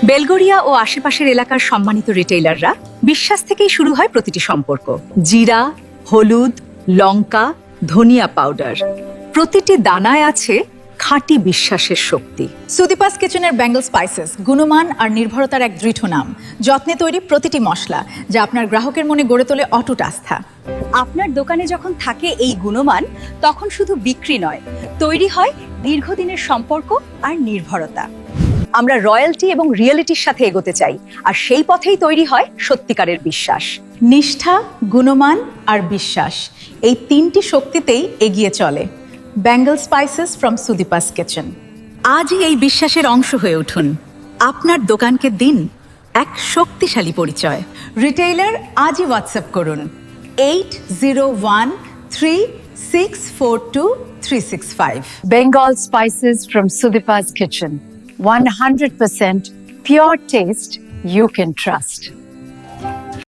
বেলগোরিয়া ও আশেপাশের এলাকার সম্মানিত রিটেইলাররা বিশ্বাস থেকেই শুরু হয় প্রতিটি সম্পর্ক। জিরা, হলুদ, লঙ্কা, ধনিয়া পাউডার, প্রতিটি দানায় আছে খাঁটি বিশ্বাসের শক্তি। সুদীপাস কিচেনের বেঙ্গল স্পাইসেস গুণমান আর নির্ভরতার এক দৃঢ় নাম। যত্নে তৈরি প্রতিটি মশলা, যা আপনার গ্রাহকের মনে গড়ে তোলে অটুট আস্থা। আপনার দোকানে যখন থাকে এই গুণমান, তখন শুধু বিক্রি নয়, তৈরি হয় দীর্ঘদিনের সম্পর্ক আর নির্ভরতা। আমরা রয়্যালটি এবং রিয়েলিটির সাথে এগোতে চাই, আর সেই পথেই তৈরি হয় সত্যিকারের বিশ্বাস। নিষ্ঠা, গুণমান আর বিশ্বাস, এই তিনটি শক্তিতেই এগিয়ে চলে Bengal spices from Sudipa's kitchen. আজই এই বিশ্বাসের অংশ হয়ে উঠুন। আপনার দোকানকে দিন এক শক্তিশালী পরিচয়। রিটেইলার আজই হোয়াটসঅ্যাপ করুন 8013642365। Bengal spices from Sudipa's kitchen. 100% pure taste you can trust.